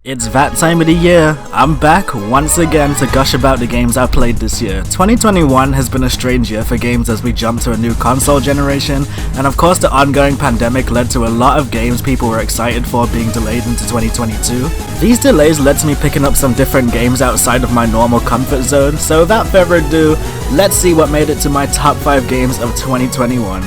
It's that time of the year. I'm back once again to gush about the games I played this year. 2021 has been a strange year for games as we jump to a new console generation, and of course the ongoing pandemic led to a lot of games people were excited for being delayed into 2022. These delays led to me picking up some different games outside of my normal comfort zone, so without further ado, let's see what made it to my top 5 games of 2021.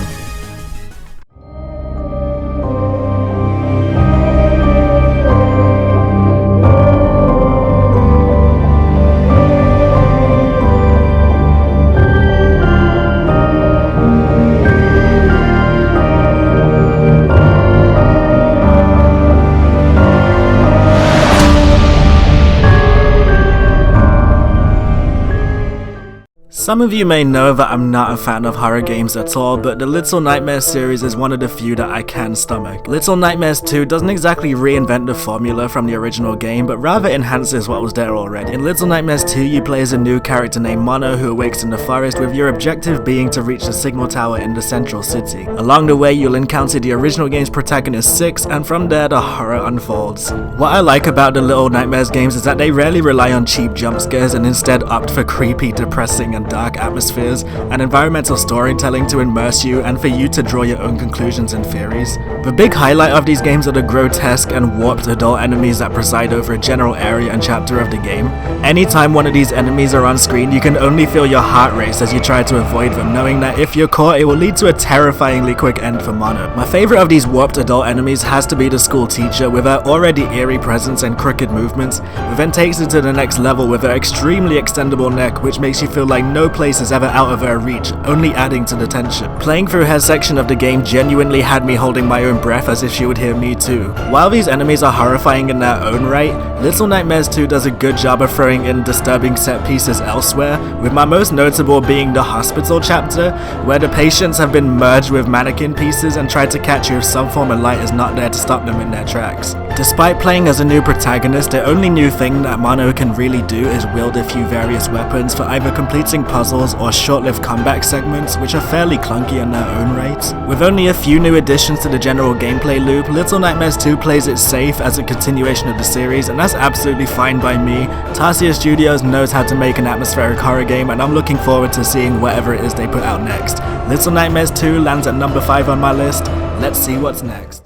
Some of you may know that I'm not a fan of horror games at all, but the Little Nightmares series is one of the few that I can stomach. Little Nightmares 2 doesn't exactly reinvent the formula from the original game, but rather enhances what was there already. In Little Nightmares 2, you play as a new character named Mono who awakes in the forest, with your objective being to reach the signal tower in the central city. Along the way, you'll encounter the original game's protagonist Six, and from there the horror unfolds. What I like about the Little Nightmares games is that they rarely rely on cheap jump scares and instead opt for creepy, depressing, and dark atmospheres and environmental storytelling to immerse you and for you to draw your own conclusions and theories. The big highlight of these games are the grotesque and warped adult enemies that preside over a general area and chapter of the game. Anytime one of these enemies are on screen, you can only feel your heart race as you try to avoid them, knowing that if you're caught, it will lead to a terrifyingly quick end for Mono. My favorite of these warped adult enemies has to be the school teacher, with her already eerie presence and crooked movements, but then takes it to the next level with her extremely extendable neck, which makes you feel like no place is ever out of her reach, only adding to the tension. Playing through her section of the game genuinely had me holding my own breath as if she would hear me too. While these enemies are horrifying in their own right, Little Nightmares 2 does a good job of throwing in disturbing set pieces elsewhere, with my most notable being the hospital chapter, where the patients have been merged with mannequin pieces and tried to catch you if some form of light is not there to stop them in their tracks. Despite playing as a new protagonist, the only new thing that Mono can really do is wield a few various weapons for either completing puzzles or short-lived comeback segments, which are fairly clunky in their own right. With only a few new additions to the general gameplay loop, Little Nightmares 2 plays it safe as a continuation of the series, and that's absolutely fine by me. Tarsier Studios knows how to make an atmospheric horror game, and I'm looking forward to seeing whatever it is they put out next. Little Nightmares 2 lands at number 5 on my list. Let's see what's next.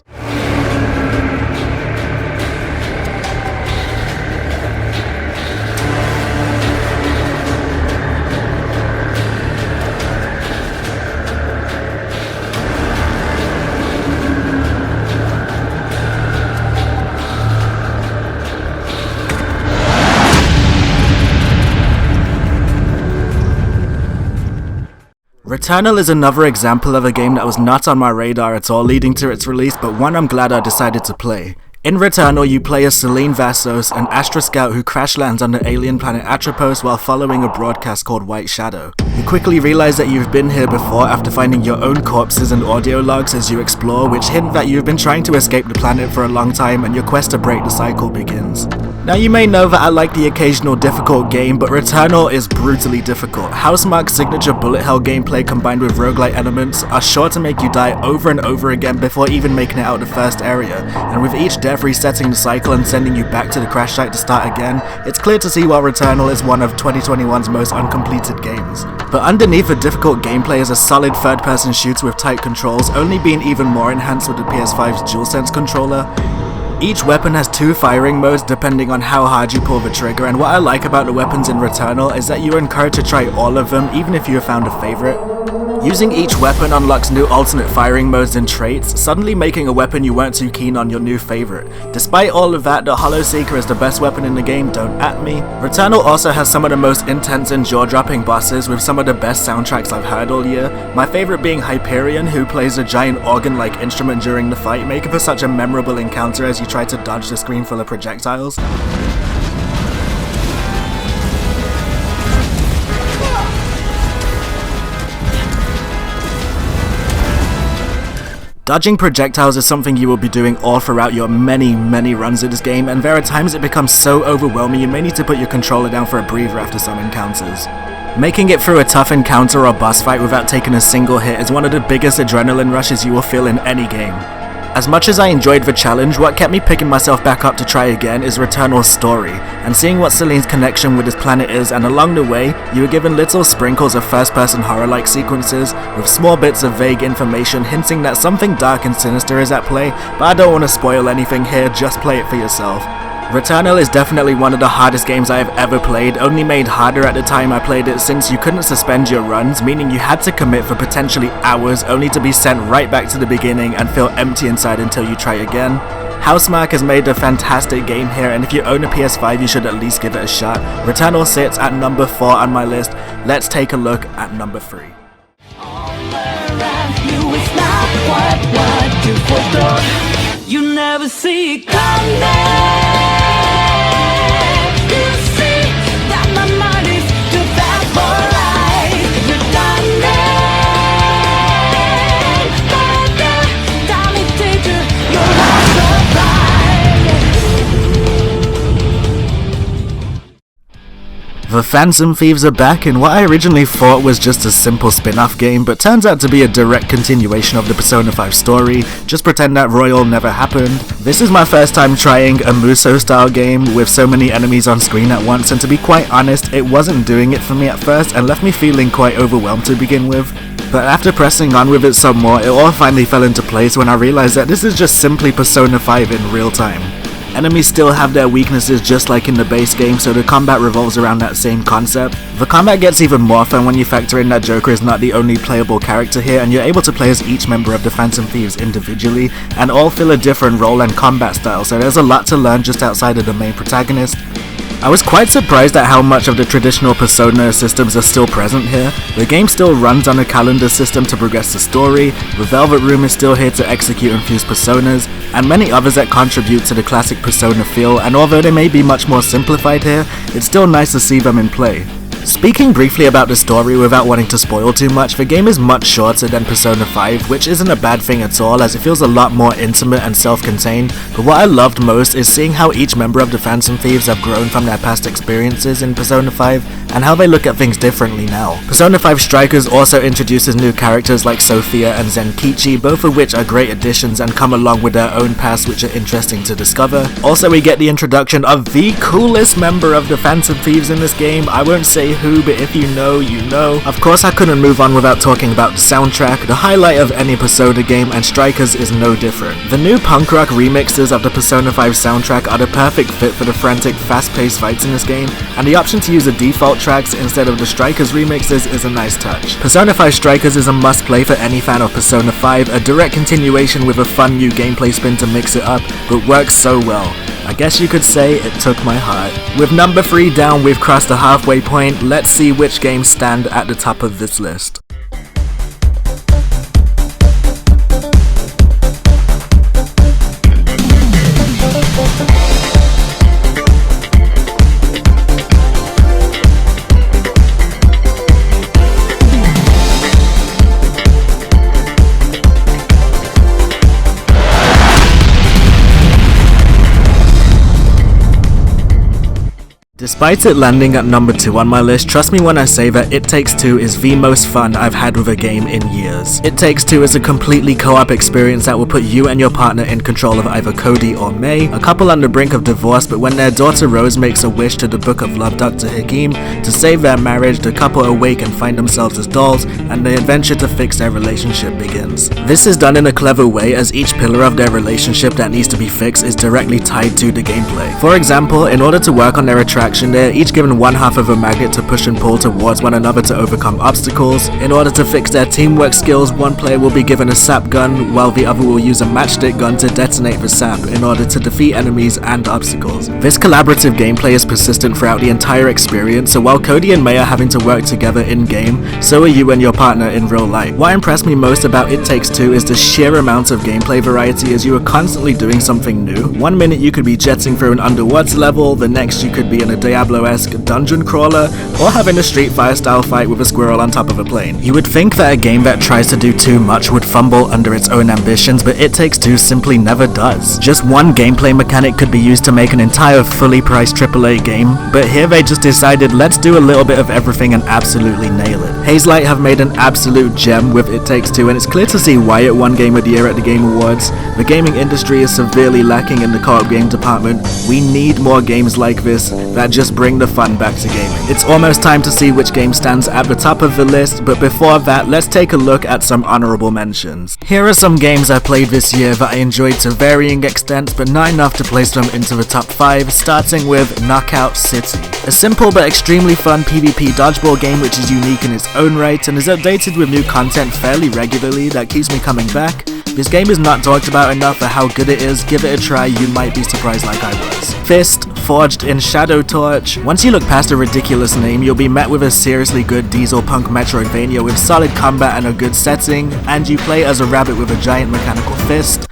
Returnal is another example of a game that was not on my radar at all leading to its release, but one I'm glad I decided to play. In Returnal, you play as Celine Vassos, an Astra scout who crash lands on the alien planet Atropos while following a broadcast called White Shadow. You quickly realize that you've been here before after finding your own corpses and audio logs as you explore, which hint that you've been trying to escape the planet for a long time and your quest to break the cycle begins. Now you may know that I like the occasional difficult game, but Returnal is brutally difficult. Housemarque's signature bullet hell gameplay combined with roguelite elements are sure to make you die over and over again before even making it out of the first area, and with each death resetting the cycle and sending you back to the crash site to start again, it's clear to see why Returnal is one of 2021's most uncompleted games. But underneath the difficult gameplay is a solid third-person shooter with tight controls, only being even more enhanced with the PS5's DualSense controller. Each weapon has 2 firing modes depending on how hard you pull the trigger, and what I like about the weapons in Returnal is that you're encouraged to try all of them even if you have found a favorite. Using each weapon unlocks new alternate firing modes and traits, suddenly making a weapon you weren't too keen on your new favorite. Despite all of that, the Hollow Seeker is the best weapon in the game, don't at me. Returnal also has some of the most intense and jaw-dropping bosses with some of the best soundtracks I've heard all year, my favorite being Hyperion, who plays a giant organ-like instrument during the fight, making for such a memorable encounter as you try to dodge the screen full of projectiles. Dodging projectiles is something you will be doing all throughout your many runs of this game, and there are times it becomes so overwhelming you may need to put your controller down for a breather after some encounters. Making it through a tough encounter or boss fight without taking a single hit is one of the biggest adrenaline rushes you will feel in any game. As much as I enjoyed the challenge, what kept me picking myself back up to try again is Returnal's story, and seeing what Celine's connection with this planet is, and along the way, you were given little sprinkles of first-person horror-like sequences, with small bits of vague information hinting that something dark and sinister is at play, but I don't want to spoil anything here, just play it for yourself. Returnal is definitely one of the hardest games I have ever played, only made harder at the time I played it since you couldn't suspend your runs, meaning you had to commit for potentially hours only to be sent right back to the beginning and feel empty inside until you try again. Housemarque has made a fantastic game here, and if you own a PS5 you should at least give it a shot. Returnal sits at number 4 on my list. Let's take a look at number 3. You never see it coming. You see that my mind is too fast for life. You're done it. Darling teacher, you're not surprised. The Phantom Thieves are back in what I originally thought was just a simple spin-off game, but turns out to be a direct continuation of the Persona 5 story. Just pretend that Royal never happened. This is my first time trying a Musou-style game with so many enemies on screen at once, and to be quite honest, it wasn't doing it for me at first and left me feeling quite overwhelmed to begin with. But after pressing on with it some more, it all finally fell into place when I realized that this is just simply Persona 5 in real time. Enemies still have their weaknesses just like in the base game, so the combat revolves around that same concept. The combat gets even more fun when you factor in that Joker is not the only playable character here, and you're able to play as each member of the Phantom Thieves individually, and all fill a different role and combat style, so there's a lot to learn just outside of the main protagonist. I was quite surprised at how much of the traditional Persona systems are still present here. The game still runs on a calendar system to progress the story, the Velvet Room is still here to execute and fuse personas, and many others that contribute to the classic Persona feel, and although they may be much more simplified here, it's still nice to see them in play. Speaking briefly about the story without wanting to spoil too much, the game is much shorter than Persona 5, which isn't a bad thing at all as it feels a lot more intimate and self-contained, but what I loved most is seeing how each member of the Phantom Thieves have grown from their past experiences in Persona 5, and how they look at things differently now. Persona 5 Strikers also introduces new characters like Sophia and Zenkichi, both of which are great additions and come along with their own pasts which are interesting to discover. Also we get the introduction of the coolest member of the Phantom Thieves in this game. I won't say who, but if you know, you know. Of course I couldn't move on without talking about the soundtrack, the highlight of any Persona game, and Strikers is no different. The new punk rock remixes of the Persona 5 soundtrack are the perfect fit for the frantic, fast-paced fights in this game, and the option to use the default tracks instead of the Strikers remixes is a nice touch. Persona 5 Strikers is a must-play for any fan of Persona 5, a direct continuation with a fun new gameplay spin to mix it up, but works so well. I guess you could say it took my heart. With number 3 down, we've crossed the halfway point. Let's see which games stand at the top of this list. Despite it landing at number 2 on my list, trust me when I say that It Takes Two is the most fun I've had with a game in years. It Takes Two is a completely co-op experience that will put you and your partner in control of either Cody or May, a couple on the brink of divorce, but when their daughter Rose makes a wish to the Book of Love Dr. Hakim to save their marriage, the couple awake and find themselves as dolls, and the adventure to fix their relationship begins. This is done in a clever way as each pillar of their relationship that needs to be fixed is directly tied to the gameplay. For example, in order to work on their attraction, they're each given one half of a magnet to push and pull towards one another to overcome obstacles. In order to fix their teamwork skills, one player will be given a sap gun while the other will use a matchstick gun to detonate the sap in order to defeat enemies and obstacles. This collaborative gameplay is persistent throughout the entire experience, so while Cody and May are having to work together in-game, so are you and your partner in real life. What impressed me most about It Takes Two is the sheer amount of gameplay variety as you are constantly doing something new. One minute you could be jetting through an underwater level, the next you could be in a Diablo-esque dungeon crawler, or having a Street Fighter style fight with a squirrel on top of a plane. You would think that a game that tries to do too much would fumble under its own ambitions, but It Takes Two simply never does. Just one gameplay mechanic could be used to make an entire fully priced AAA game, but here they just decided let's do a little bit of everything and absolutely nail it. Hazelight have made an absolute gem with It Takes Two, and it's clear to see why it won Game of the Year at the Game Awards. The gaming industry is severely lacking in the co-op game department. We need more games like this that just bring the fun back to gaming. It's almost time to see which game stands at the top of the list, but before that, let's take a look at some honorable mentions. Here are some games I played this year that I enjoyed to varying extents, but not enough to place them into the top 5, starting with Knockout City. A simple but extremely fun PvP dodgeball game which is unique in its own right and is updated with new content fairly regularly that keeps me coming back. This game is not talked about enough for how good it is. Give it a try, you might be surprised like I was. Fist, forged in Shadow Torch. Once you look past a ridiculous name, you'll be met with a seriously good diesel punk Metroidvania with solid combat and a good setting, and you play as a rabbit with a giant mechanical fist.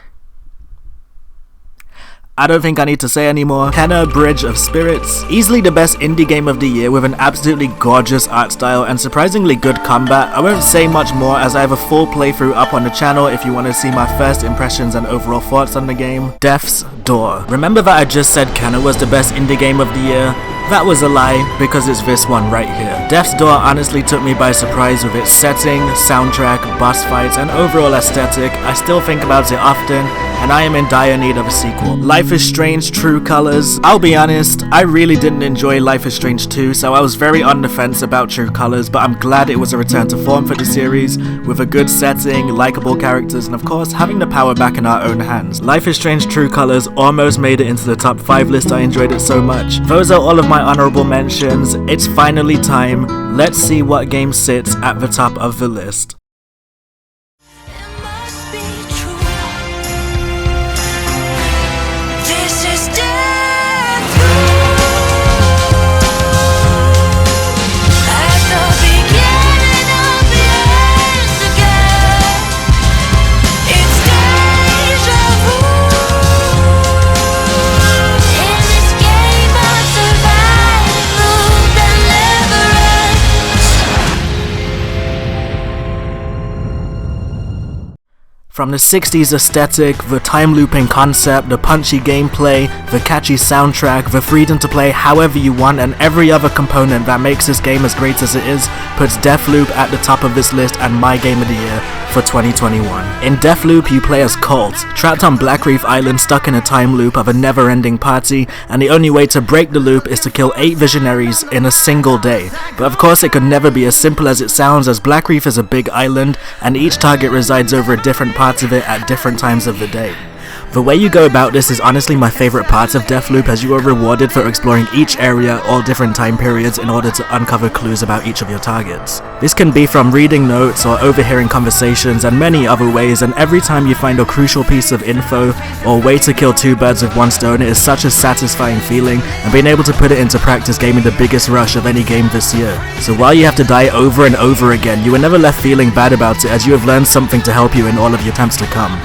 I don't think I need to say anymore. Kenna Bridge of Spirits. Easily the best indie game of the year with an absolutely gorgeous art style and surprisingly good combat. I won't say much more as I have a full playthrough up on the channel if you want to see my first impressions and overall thoughts on the game. Death's Door. Remember that I just said Kenna was the best indie game of the year? That was a lie, because it's this one right here. Death's Door honestly took me by surprise with its setting, soundtrack, boss fights, and overall aesthetic. I still think about it often, and I am in dire need of a sequel. Life is Strange True Colors. I'll be honest, I really didn't enjoy Life is Strange 2, so I was very on the fence about True Colors, but I'm glad it was a return to form for the series, with a good setting, likable characters, and of course, having the power back in our own hands. Life is Strange True Colors almost made it into the top 5 list, I enjoyed it so much. Those are all of my honorable mentions. It's finally time. Let's see what game sits at the top of the list. It must be true. This is Deathloop. At the beginning of the end again. It's deja vu. In this game of survival that never ends. From the 60s aesthetic, the time-looping concept, the punchy gameplay, the catchy soundtrack, the freedom to play however you want, and every other component that makes this game as great as it is, puts Deathloop at the top of this list and my game of the year for 2021. In Deathloop, you play as Colt, trapped on Black Reef Island stuck in a time loop of a never-ending party, and the only way to break the loop is to kill 8 visionaries in a single day. But of course it could never be as simple as it sounds, as Black Reef is a big island, and each target resides over a different parts of it at different times of the day. The way you go about this is honestly my favorite part of Deathloop, as you are rewarded for exploring each area all different time periods in order to uncover clues about each of your targets. This can be from reading notes or overhearing conversations and many other ways, and every time you find a crucial piece of info or way to kill 2 birds with 1 stone, it is such a satisfying feeling, and being able to put it into practice gave me the biggest rush of any game this year. So while you have to die over and over again, you are never left feeling bad about it, as you have learned something to help you in all of your attempts to come.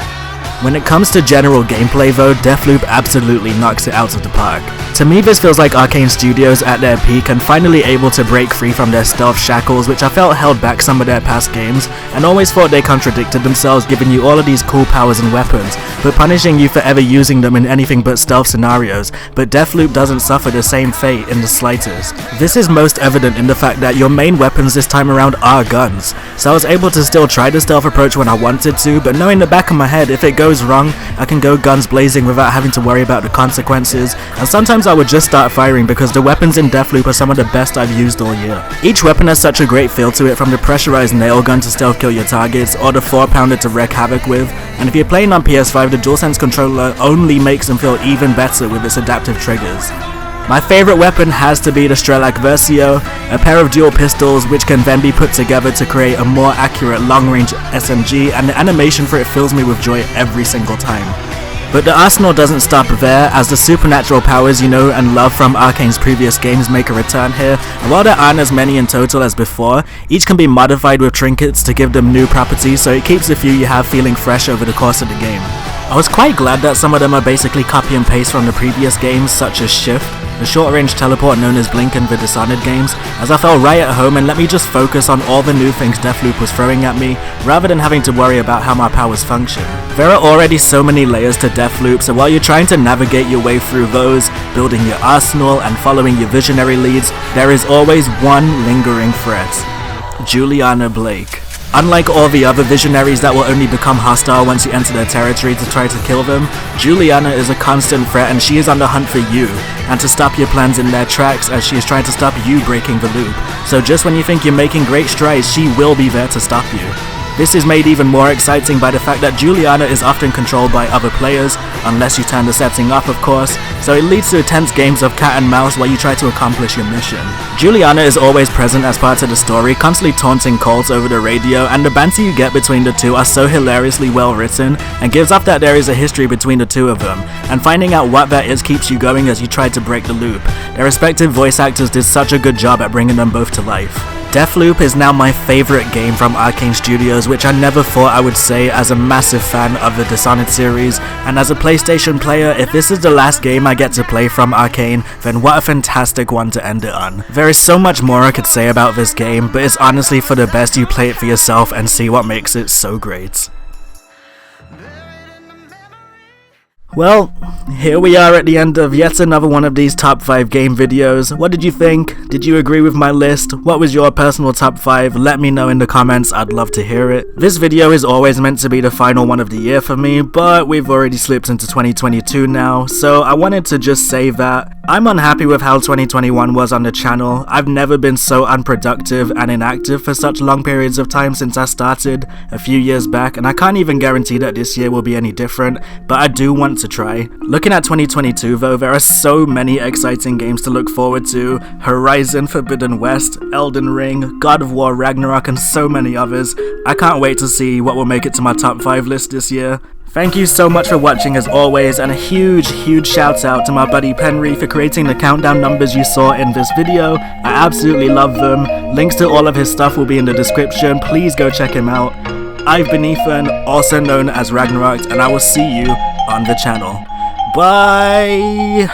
When it comes to general gameplay though, Deathloop absolutely knocks it out of the park. To me, this feels like Arcane Studios at their peak and finally able to break free from their stealth shackles, which I felt held back some of their past games, and always thought they contradicted themselves, giving you all of these cool powers and weapons, but punishing you for ever using them in anything but stealth scenarios. But Deathloop doesn't suffer the same fate in the slightest. This is most evident in the fact that your main weapons this time around are guns, so I was able to still try the stealth approach when I wanted to, but knowing in the back of my head, if it goes wrong, I can go guns blazing without having to worry about the consequences, and sometimes I would just start firing because the weapons in Deathloop are some of the best I've used all year. Each weapon has such a great feel to it, from the pressurized nail gun to stealth kill your targets, or the 4-pounder to wreak havoc with, and if you're playing on PS5, the DualSense controller only makes them feel even better with its adaptive triggers. My favorite weapon has to be the Strelak Versio, a pair of dual pistols which can then be put together to create a more accurate long-range SMG, and the animation for it fills me with joy every single time. But the arsenal doesn't stop there, as the supernatural powers you know and love from Arcane's previous games make a return here, and while there aren't as many in total as before, each can be modified with trinkets to give them new properties, so it keeps the few you have feeling fresh over the course of the game. I was quite glad that some of them are basically copy and paste from the previous games, such as Shift, the short-range teleport known as Blink in the Dishonored games, as I felt right at home and let me just focus on all the new things Deathloop was throwing at me, rather than having to worry about how my powers function. There are already so many layers to Deathloop, so while you're trying to navigate your way through those, building your arsenal and following your visionary leads, there is always one lingering threat: Juliana Blake. Unlike all the other visionaries that will only become hostile once you enter their territory to try to kill them, Juliana is a constant threat and she is on the hunt for you, and to stop your plans in their tracks as she is trying to stop you breaking the loop. So just when you think you're making great strides, she will be there to stop you. This is made even more exciting by the fact that Juliana is often controlled by other players, unless you turn the setting up of course, so it leads to intense games of cat and mouse while you try to accomplish your mission. Juliana is always present as part of the story, constantly taunting Colt over the radio, and the banter you get between the two are so hilariously well written, and gives off that there is a history between the two of them, and finding out what that is keeps you going as you try to break the loop. Their respective voice actors did such a good job at bringing them both to life. Deathloop is now my favourite game from Arcane Studios, which I never thought I would say as a massive fan of the Dishonored series, and as a PlayStation player, if this is the last game I get to play from Arcane, then what a fantastic one to end it on. There is so much more I could say about this game, but it's honestly for the best you play it for yourself and see what makes it so great. Well, here we are at the end of yet another one of these top 5 game videos. What did you think? Did you agree with my list? What was your personal top 5? Let me know in the comments, I'd love to hear it. This video is always meant to be the final one of the year for me, but we've already slipped into 2022 now, so I wanted to just say that I'm unhappy with how 2021 was on the channel. I've never been so unproductive and inactive for such long periods of time since I started a few years back, and I can't even guarantee that this year will be any different, but I do want to try. Looking at 2022 though, there are so many exciting games to look forward to: Horizon Forbidden West, Elden Ring, God of War Ragnarok, and so many others. I can't wait to see what will make it to my top 5 list this year. Thank you so much for watching as always, and a huge shout out to my buddy Penri for creating the countdown numbers you saw in this video. I absolutely love them. Links to all of his stuff will be in the description, please go check him out. I've been Ethan, also known as Ragnarocked, and I will see you on the channel. Bye!